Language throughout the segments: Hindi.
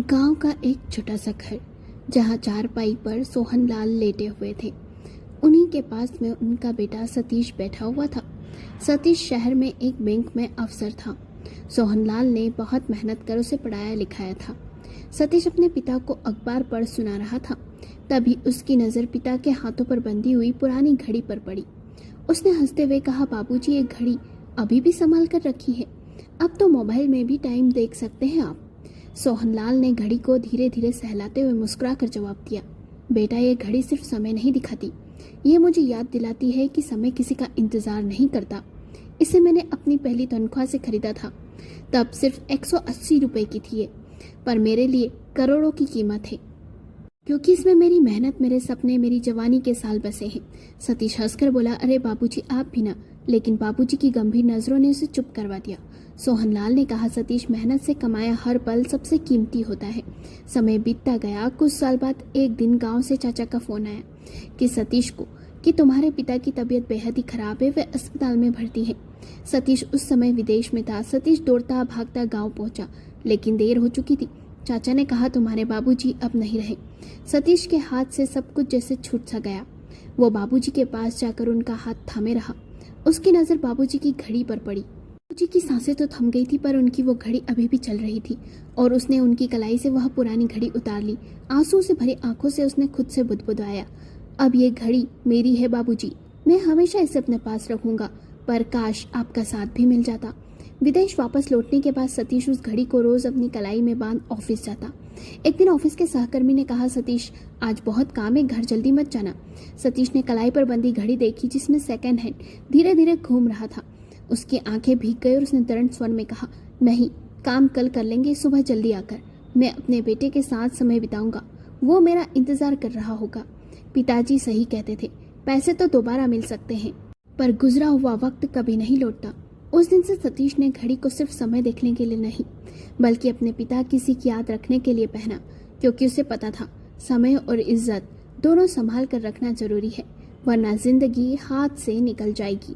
गांव का एक छोटा सा घर जहां चारपाई पर सोहनलाल लेटे हुए थे। उन्हीं के पास में उनका बेटा सतीश बैठा हुआ था। सतीश शहर में एक बैंक में अफसर था। सोहनलाल ने बहुत मेहनत कर उसे पढ़ाया लिखाया था। सतीश अपने पिता को अखबार पढ़ सुना रहा था, तभी उसकी नज़र पिता के हाथों पर बंधी हुई पुरानी घड़ी पर पड़ी। उसने हंसते हुए कहा, बाबूजी, ये घड़ी अभी भी संभाल कर रखी है। अब तो मोबाइल में भी टाइम देख सकते हैं आप। सोहनलाल ने घड़ी को धीरे धीरे सहलाते हुए मुस्कुरा कर जवाब दिया, बेटा, ये घड़ी सिर्फ समय नहीं दिखाती, ये मुझे याद दिलाती है कि समय किसी का इंतज़ार नहीं करता। इसे मैंने अपनी पहली तनख्वाह से खरीदा था। तब सिर्फ 180 रुपए की थी ये, पर मेरे लिए करोड़ों की कीमत है, क्योंकि इसमें मेरी मेहनत, मेरे सपने, मेरी जवानी के साल बसे हैं। सतीश हंसकर बोला, अरे बाबूजी, आप भी ना। लेकिन बाबूजी की गंभीर नज़रों ने उसे चुप करवा दिया। सोहनलाल ने कहा, सतीश, मेहनत से कमाया हर पल सबसे कीमती होता है। समय बीतता गया। कुछ साल बाद एक दिन गांव से चाचा का फोन आया कि सतीश को कि तुम्हारे पिता की तबीयत बेहद ही खराब है, वे अस्पताल में भर्ती है। सतीश उस समय विदेश में था। सतीश दौड़ता भागता गाँव पहुंचा, लेकिन देर हो चुकी थी। चाचा ने कहा, तुम्हारे बाबूजी अब नहीं रहे। सतीश के हाथ से सब कुछ जैसे छूट सा गया। वो बाबूजी के पास जाकर उनका हाथ थामे रहा। उसकी नज़र बाबूजी की घड़ी पर पड़ी। बाबूजी की सांसें तो थम गई थी, पर उनकी वो घड़ी अभी भी चल रही थी और उसने उनकी कलाई से वह पुरानी घड़ी उतार ली। आंसू से भरी आंखों से उसने खुद से बुदबुदाया, अब ये घड़ी मेरी है बाबूजी, मैं हमेशा इसे अपने पास रखूंगा, पर काश आपका साथ भी मिल जाता। विदेश वापस लौटने के बाद सतीश उस घड़ी को रोज अपनी कलाई में बांध ऑफिस जाता। एक दिन ऑफिस के सहकर्मी ने कहा, सतीश, आज बहुत काम है, घर जल्दी मत जाना। सतीश ने कलाई पर बंधी घड़ी देखी, जिसमें सेकंड हैंड धीरे धीरे घूम रहा था। उसकी आंखें भीग गई और उसने दृढ़ स्वर में कहा, नहीं, काम कल कर लेंगे, सुबह जल्दी आकर मैं अपने बेटे के साथ समय बिताऊंगा, वो मेरा इंतजार कर रहा होगा। पिताजी सही कहते थे, पैसे तो दोबारा मिल सकते हैं, पर गुजरा हुआ वक्त कभी नहीं लौटता। उस दिन से सतीश ने घड़ी को सिर्फ समय देखने के लिए नहीं, बल्कि अपने पिता किसी की याद रखने के लिए पहना, क्योंकि उसे पता था समय और इज्जत दोनों संभाल कर रखना जरूरी है, वरना जिंदगी हाथ से निकल जाएगी।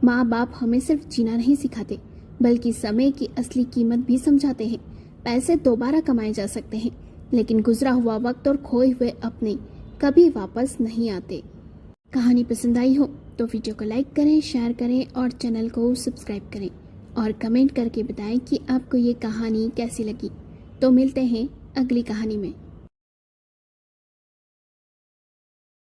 माँ बाप हमें सिर्फ जीना नहीं सिखाते, बल्कि समय की असली कीमत भी समझाते हैं। पैसे दोबारा कमाए जा सकते हैं, लेकिन गुजरा हुआ वक्त और खोए हुए अपने कभी वापस नहीं आते। कहानी पसंद आई हो तो वीडियो को लाइक करें, शेयर करें और चैनल को सब्सक्राइब करें और कमेंट करके बताएं कि आपको ये कहानी कैसी लगी। तो मिलते हैं अगली कहानी में।